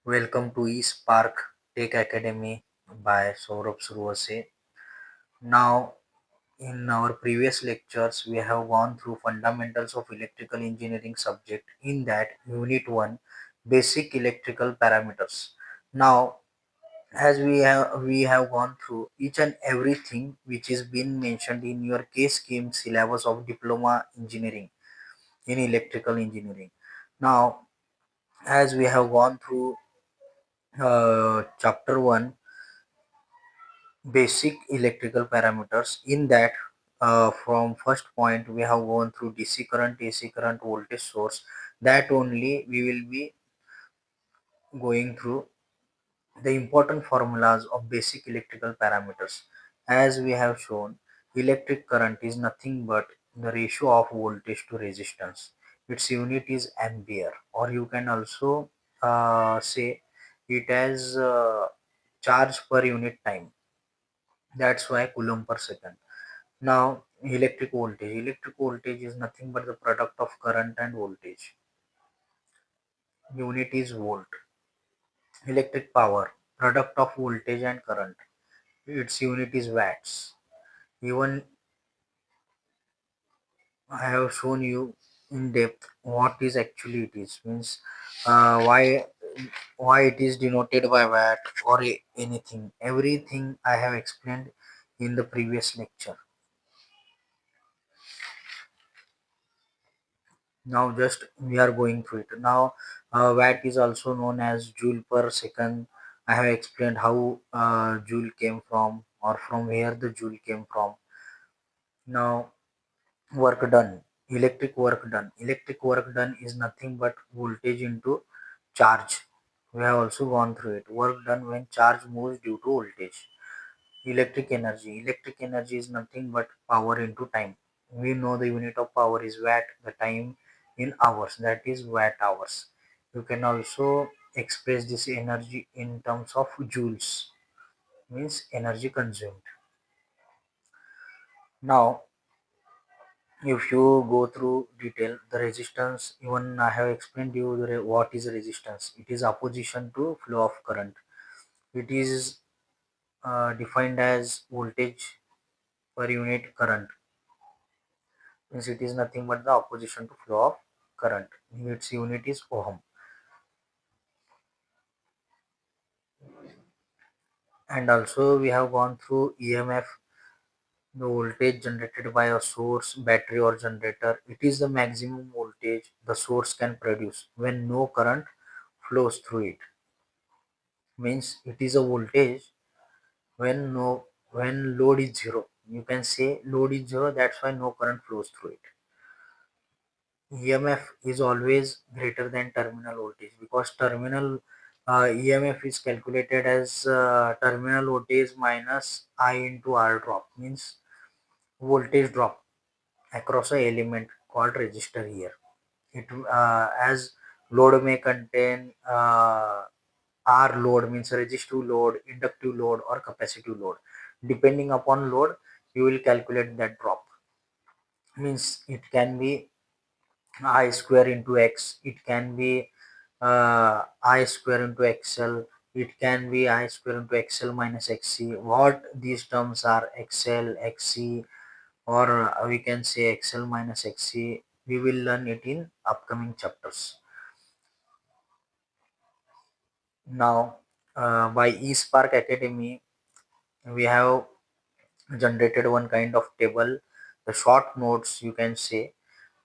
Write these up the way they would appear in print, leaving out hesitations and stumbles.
Welcome to East Park Tech Academy by Saurabh Survase. Now, in our previous lectures, we have gone through fundamentals of electrical engineering subject. In that, Unit 1, basic electrical parameters. Now, as we have gone through each and everything which is been mentioned in your case scheme syllabus of diploma engineering in electrical engineering. Now, as we have gone through chapter 1, basic electrical parameters. In that, from first point we have gone through DC current, AC current, voltage source. That only we will be going through the important formulas of basic electrical parameters. As we have shown, electric current is nothing but the ratio of voltage to resistance. Its unit is ampere, or you can also say it as charge per unit time. That's why coulomb per second. Now, electric voltage. Electric voltage is nothing but the product of current and voltage. Unit is volt. Electric power. Product of voltage and current. Its unit is watts. Even I have shown you in depth what is actually it is. Means why it is denoted by watt or anything. Everything I have explained in the previous lecture. Now just we are going through it. Now watt is also known as joule per second. I have explained how joule came from, or from where the joule came from. Now, work done. Electric work done is nothing but voltage into charge. We have also gone through it. Work done when charge moves due to voltage. Electric energy is nothing but power into time. We know the unit of power is watt, the time in hours, that is watt hours. You can also express this energy in terms of joules, means energy consumed. Now, if you go through detail, the resistance, even I have explained you what is resistance. It is opposition to flow of current. It is defined as voltage per unit current. Means it is nothing but the opposition to flow of current. Its unit is ohm. And also we have gone through EMF, the voltage generated by a source, battery or generator. It is the maximum voltage the source can produce when no current flows through it. Means it is a voltage when load is zero. You can say load is zero, that's why no current flows through it. EMF is always greater than terminal voltage, because terminal EMF is calculated as terminal voltage minus I into R drop, means voltage drop across a element called resistor here. It as load may contain R load, means resistive load, inductive load or capacitive load. Depending upon load, you will calculate that drop. Means it can be I square into x, it can be I square into xl, it can be I square into xl minus xc. What these terms are, xl, xc, or we can say xl minus xc, we will learn it in upcoming chapters. Now, by eSpark Academy, we have generated one kind of table, the short notes you can say.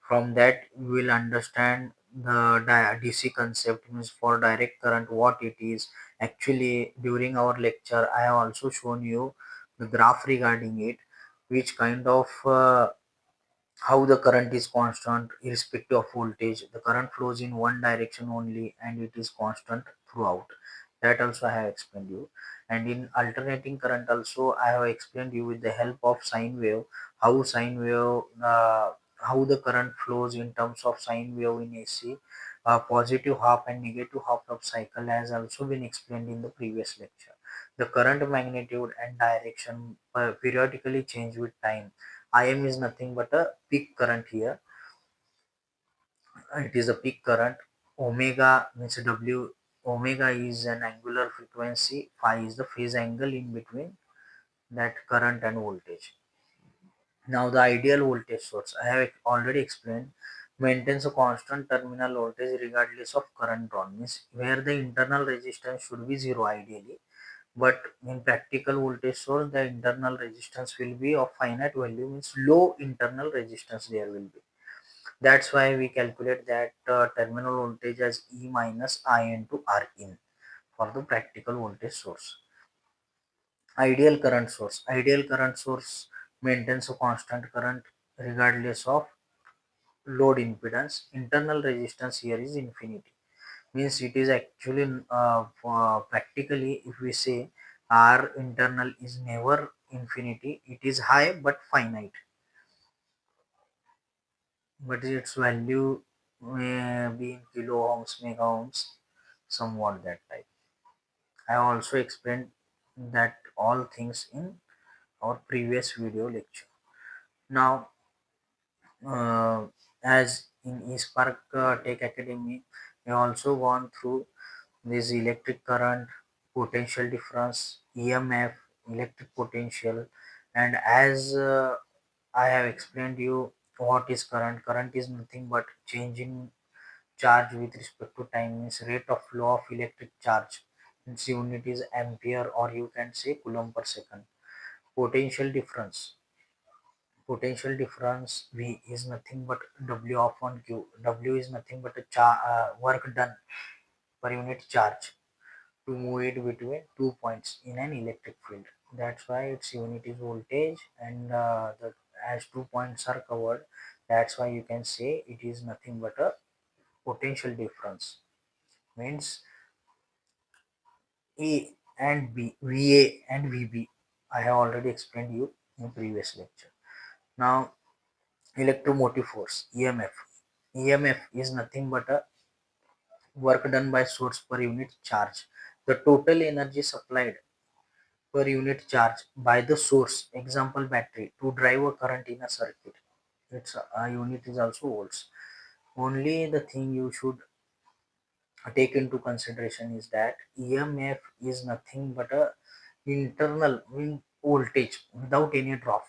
From that you will understand the DC concept, means for direct current what it is. Actually, during our lecture I have also shown you the graph regarding it, which kind of how the current is constant irrespective of voltage. The current flows in one direction only and it is constant throughout. That also I have explained you. And in alternating current also I have explained you with the help of sine wave, how sine wave how the current flows in terms of sine wave in AC. Positive half and negative half of cycle has also been explained in the previous lecture. The current magnitude and direction periodically change with time. Im is nothing but a peak current here. It is a peak current. Omega means W, omega is an angular frequency, phi is the phase angle in between that current and voltage. Now the ideal voltage source, I have already explained, maintains a constant terminal voltage regardless of current drawn, means where the internal resistance should be zero ideally, but in practical voltage source the internal resistance will be of finite value, means low internal resistance there will be. That's why we calculate that terminal voltage as E minus I into R in for the practical voltage source. Ideal current source maintains a constant current regardless of load impedance. Internal resistance here is infinity. Means it is actually practically if we say R internal is never infinity, it is high but finite, but its value may be in kilo ohms, mega ohms, somewhat that type. I also explained that all things in our previous video lecture. Now, uh, as in eSpark Tech Academy, we also gone through this electric current, potential difference, EMF, electric potential, and as I have explained you what is current. Current is nothing but change in charge with respect to time, means rate of flow of electric charge. Its unit is ampere or you can say coulomb per second. Potential difference. Potential difference V is nothing but W upon Q. W is nothing but a work done per unit charge to move it between 2 points in an electric field. That's why its unit is voltage, and as 2 points are covered, that's why you can say it is nothing but a potential difference. Means A and B, VA and VB. I have already explained you in previous lecture. Now, electromotive force EMF. EMF is nothing but a work done by source per unit charge. The total energy supplied per unit charge by the source, example battery, to drive a current in a circuit. Its unit is also volts. Only the thing you should take into consideration is that EMF is nothing but a internal voltage without any drop,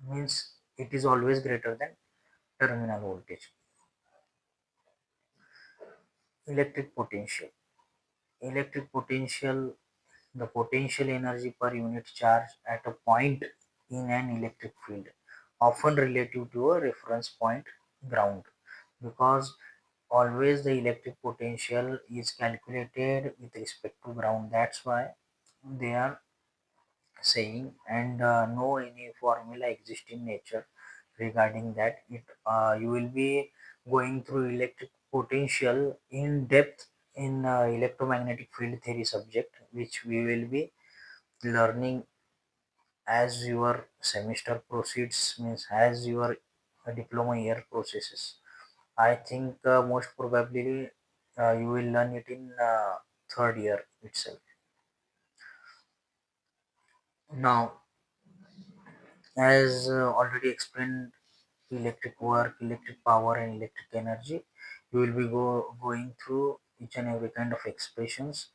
means it is always greater than terminal voltage. Electric potential. Electric potential, the potential energy per unit charge at a point in an electric field, often relative to a reference point ground, because always the electric potential is calculated with respect to ground. That's why they are saying, and no any formula exists in nature regarding that. It you will be going through electric potential in depth in electromagnetic field theory subject, which we will be learning as your semester proceeds, means as your diploma year processes. I think most probably you will learn it in third year itself. Now, as already explained, electric work, electric power, and electric energy, you will be going through each and every kind of expressions.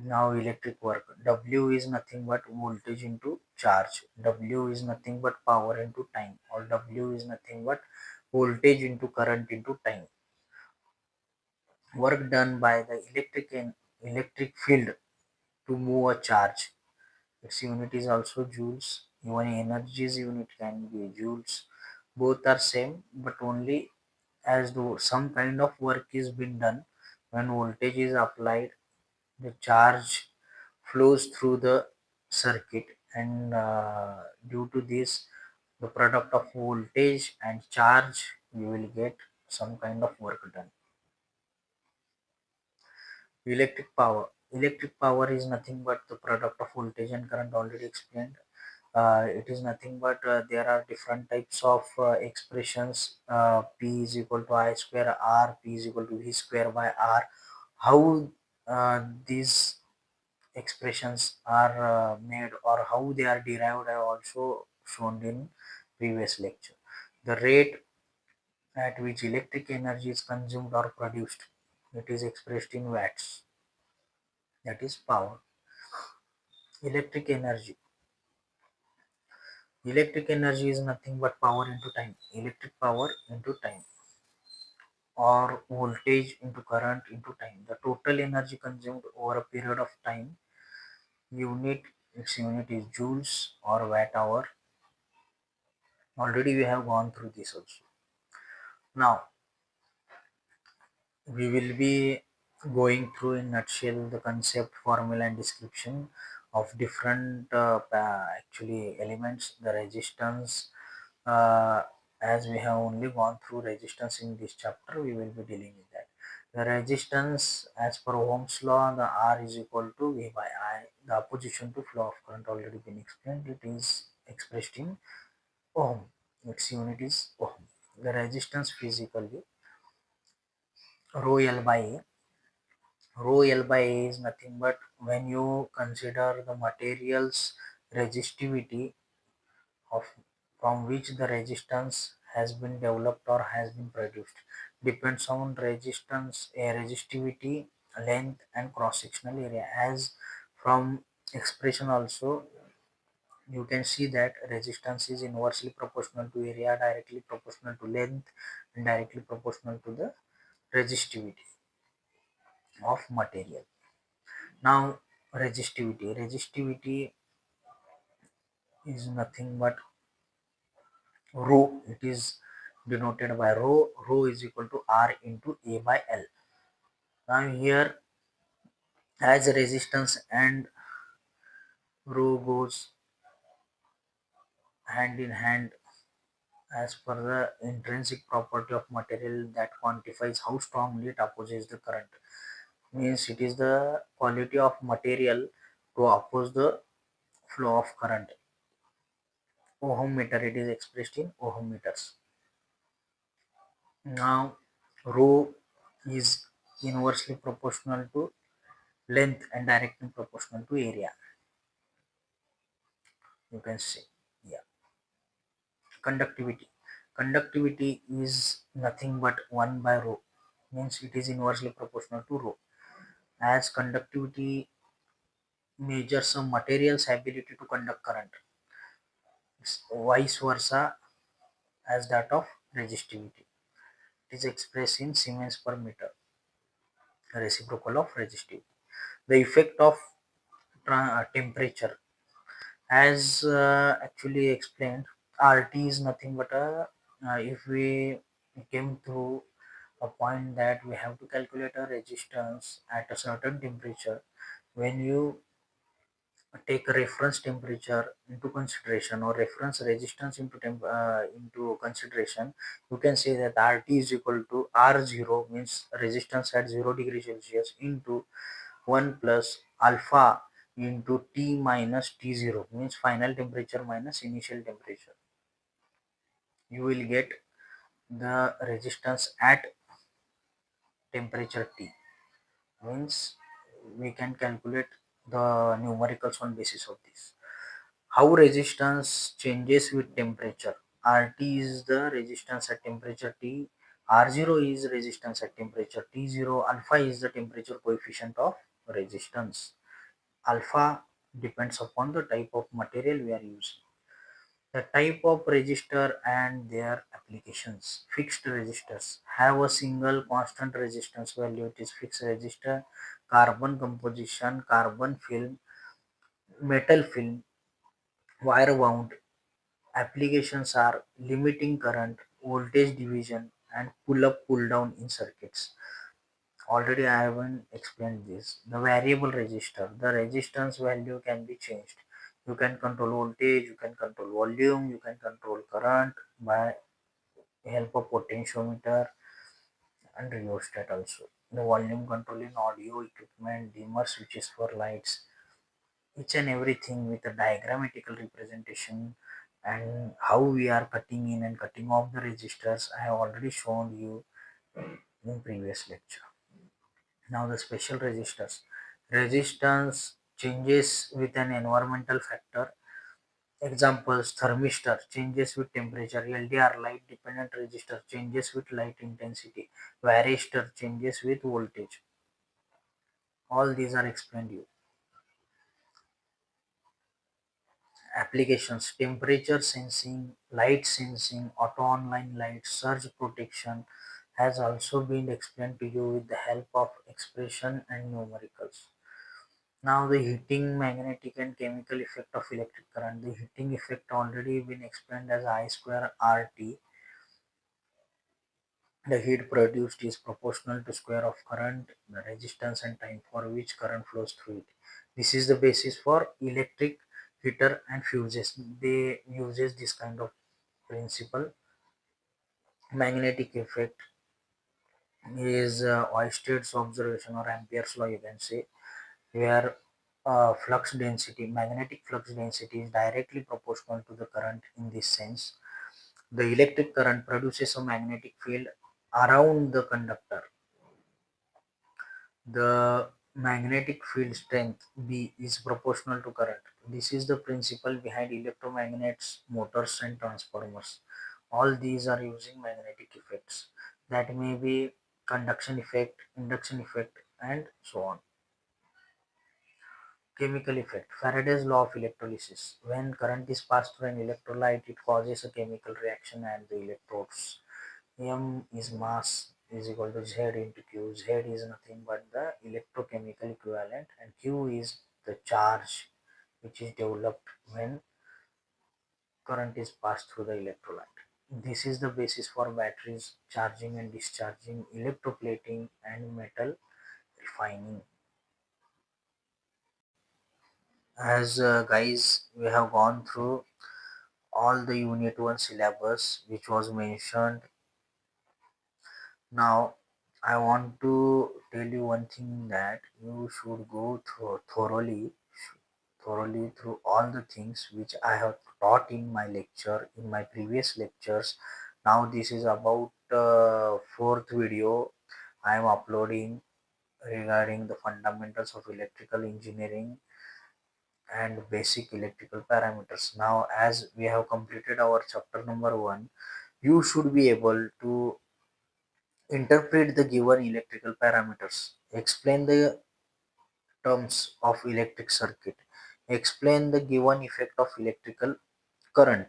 Now, electric work, W is nothing but voltage into charge, W is nothing but power into time, or W is nothing but voltage into current into time. Work done by the electric field to move a charge. Its unit is also joules. Even energy's unit can be joules. Both are same, but only as though some kind of work is being done when voltage is applied, the charge flows through the circuit, and due to this, the product of voltage and charge, you will get some kind of work done. Electric power. Electric power is nothing but the product of voltage and current, already explained. It is nothing but there are different types of expressions. P is equal to I square R, P is equal to V square by R. How these expressions are made or how they are derived, I have also shown in previous lecture. The rate at which electric energy is consumed or produced. It is expressed in watts, that is power. Electric energy. Electric energy is nothing but power into time. Electric power into time, or voltage into current into time. The total energy consumed over a period of time. Unit, its unit is joules or watt hour. Already we have gone through this also. Now we will be going through in nutshell the concept, formula and description of different actually elements. The resistance, uh, as we have only gone through resistance in this chapter, we will be dealing with that. The resistance, as per Ohm's law, the R is equal to V by I. The opposition to flow of current already been explained. It is expressed in ohm. Its unit is ohm. The resistance physically, rho L by A. Rho L by A is nothing but when you consider the material's resistivity of from which the resistance has been developed or has been produced, depends on resistance, resistivity, length and cross sectional area. As from expression also you can see that resistance is inversely proportional to area, directly proportional to length and directly proportional to the resistivity of material. Now resistivity is nothing but rho. It is denoted by rho. Rho is equal to R into A by L. Now here, as resistance and rho goes hand in hand as per the intrinsic property of material that quantifies how strongly it opposes the current. Means it is the quality of material to oppose the flow of current. Ohm meter, it is expressed in ohm meters. Now rho is inversely proportional to length and directly proportional to area. You can say, yeah. Conductivity. Conductivity is nothing but 1 by rho. Means it is inversely proportional to rho. As conductivity measures some material's ability to conduct current. It's vice versa as that of resistivity. It is expressed in Siemens per meter, reciprocal of resistivity. The effect of temperature, as actually explained, RT is nothing but a, if we came to a point that we have to calculate a resistance at a certain temperature, when you take a reference temperature into consideration or reference resistance into consideration, you can say that RT is equal to R0, means resistance at 0 degree Celsius, into 1 plus alpha into T minus T0, means final temperature minus initial temperature. You will get the resistance at temperature T. Means we can calculate the numericals on basis of this. How resistance changes with temperature. RT is the resistance at temperature T. R0 is resistance at temperature T0. Alpha is the temperature coefficient of resistance. Alpha depends upon the type of material we are using. The type of resistor and their applications. Fixed resistors have a single constant resistance value. It is fixed resistor. Carbon composition, carbon film, metal film, wire wound. Applications are limiting current, voltage division, and pull up pull down in circuits. Already I haven't explained this. The variable resistor, the resistance value can be changed. You can control voltage, you can control volume, you can control current by help of potentiometer and rheostat also. The volume control in audio equipment, dimmer switches for lights, each and everything with a diagrammatical representation, and how we are cutting in and cutting off the resistors I have already shown you in previous lecture. Now the special resistors. Resistance changes with an environmental factor. Examples: thermistor changes with temperature, LDR light dependent resistor changes with light intensity, varistor changes with voltage. All these are explained you. Applications: temperature sensing, light sensing, auto online light, surge protection has also been explained to you with the help of expression and numericals. Now the heating, magnetic and chemical effect of electric current. The heating effect already been explained as I square RT. The heat produced is proportional to square of current, the resistance and time for which current flows through it. This is the basis for electric heater and fuses. They uses this kind of principle. Magnetic effect is Oersted's observation or Ampere's law, you can say, where flux density, magnetic flux density is directly proportional to the current in this sense. The electric current produces a magnetic field around the conductor. The magnetic field strength B is proportional to current. This is the principle behind electromagnets, motors and transformers. All these are using magnetic effects. That may be conduction effect, induction effect and so on. Chemical effect. Faraday's law of electrolysis. When current is passed through an electrolyte, it causes a chemical reaction at the electrodes. M is mass is equal to Z into Q. Z is nothing but the electrochemical equivalent and Q is the charge which is developed when current is passed through the electrolyte. This is the basis for batteries charging and discharging, electroplating and metal refining. As guys, we have gone through all the unit 1 syllabus which was mentioned. Now, I want to tell you one thing, that you should go through thoroughly through all the things which I have taught in my lecture, in my previous lectures. Now this is about fourth video I am uploading regarding the fundamentals of electrical engineering and basic electrical parameters. Now, as we have completed our chapter number 1, you should be able to interpret the given electrical parameters, explain the terms of electric circuit, explain the given effect of electrical current.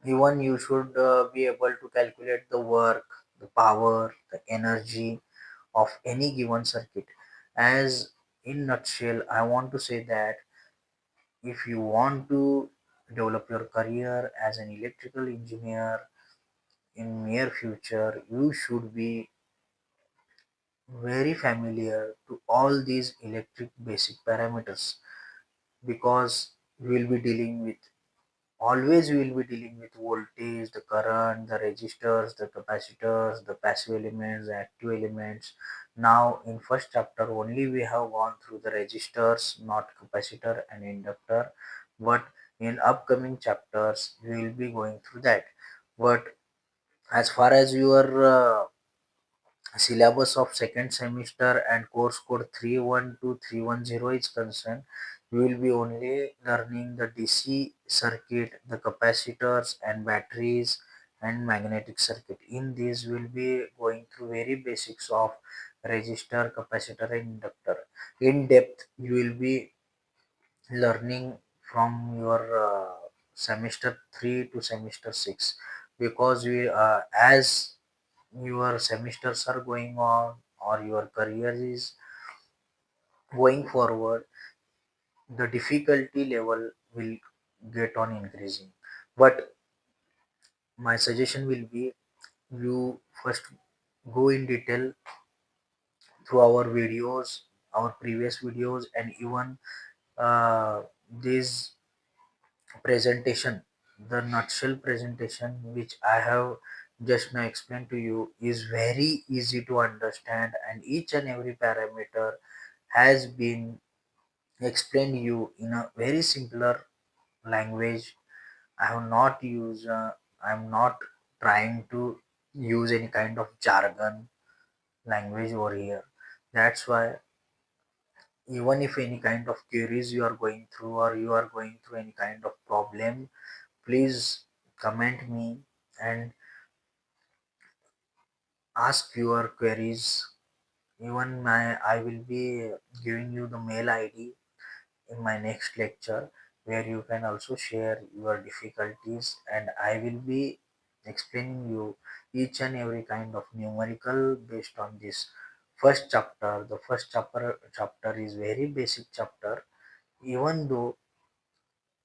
Even you should be able to calculate the work, the power, the energy of any given circuit. As in nutshell, I want to say that if you want to develop your career as an electrical engineer in near future, you should be very familiar to all these electric basic parameters, because we will be dealing with, always we will be dealing with voltage, the current, the resistors, the capacitors, the passive elements, the active elements. Now in first chapter only we have gone through the resistors, not capacitor and inductor, but in upcoming chapters we will be going through that. But as far as your syllabus of second semester and course code 312310 is concerned, we will be only learning the DC circuit, the capacitors and batteries and magnetic circuit. In this, we will be going through very basics of resistor, capacitor and inductor. In depth, you will be learning from your semester 3 to semester 6, because we as your semesters are going on or your career is going forward, the difficulty level will get on increasing. But my suggestion will be, you first go in detail through our videos, our previous videos, and even this presentation, the nutshell presentation which I have just now explained to you is very easy to understand, and each and every parameter has been explained you in a very simpler language. I have not used I'm not trying to use any kind of jargon language over here. That's why Even if any kind of queries you are going through, or you are going through any kind of problem, please comment me and ask your queries. Even I will be giving you the mail ID in my next lecture, where you can also share your difficulties, and I will be explaining you each and every kind of numerical based on this first chapter. The first chapter is very basic chapter, even though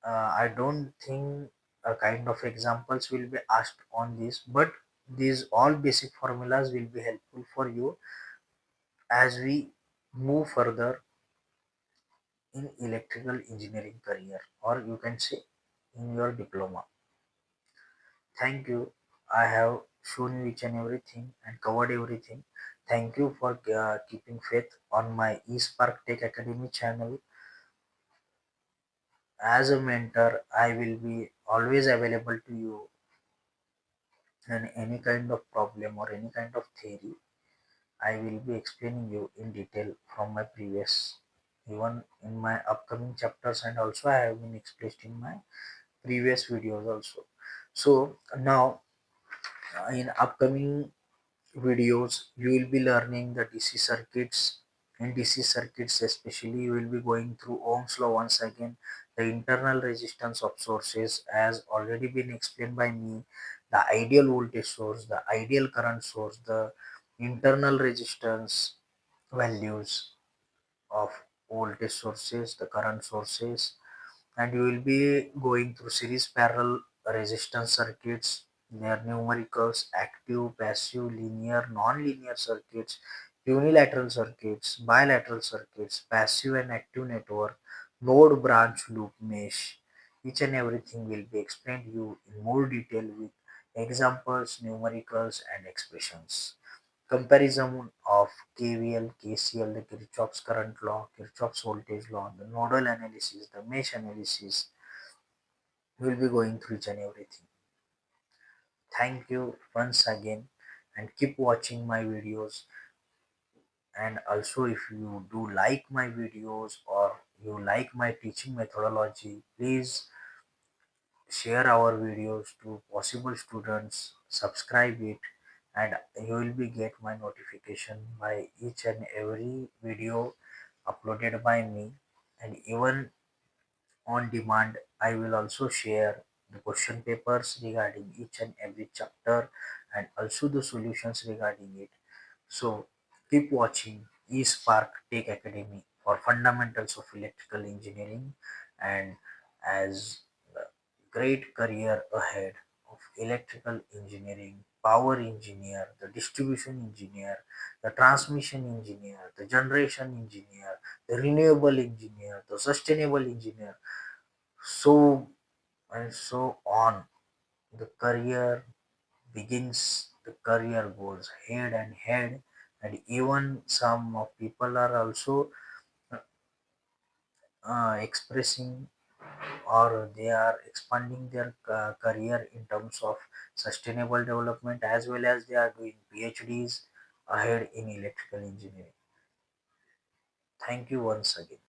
I don't think a kind of examples will be asked on this, but these all basic formulas will be helpful for you as we move further in electrical engineering career, or you can say in your diploma. Thank you. I have shown you each and everything and covered everything. Thank you for keeping faith on my eSpark Tech Academy channel. As a mentor, I will be always available to you, and any kind of problem or any kind of theory, I will be explaining you in detail from my previous, even in my upcoming chapters, and also I have been explained in my previous videos also. So now in upcoming videos you will be learning the DC circuits. In DC circuits especially, you will be going through Ohm's law once again, the internal resistance of sources as already been explained by me, the ideal voltage source, the ideal current source, the internal resistance values of voltage sources, the current sources, and you will be going through series parallel resistance circuits, their numericals, active, passive, linear, non-linear circuits, unilateral circuits, bilateral circuits, passive and active network, node branch loop mesh. Each and everything will be explained to you in more detail with examples, numericals and expressions. Comparison of KVL, KCL, the Kirchhoff's current law, Kirchhoff's voltage law, the nodal analysis, the mesh analysis. We will be going through each and everything. Thank you once again, and keep watching my videos. And also, if you do like my videos or you like my teaching methodology, please share our videos to possible students, subscribe it, and you will be get my notification by each and every video uploaded by me. And even on demand, I will also share the question papers regarding each and every chapter, and also the solutions regarding it. So keep watching eSpark Tech Academy for fundamentals of electrical engineering, and as the great career ahead of electrical engineering, power engineer, the distribution engineer, the transmission engineer, the generation engineer, the renewable engineer, the sustainable engineer, so and so on. The career begins, the career goes head and head, and even some of people are also expressing, or they are expanding their career in terms of sustainable development, as well as they are doing PhDs ahead in electrical engineering. Thank you once again.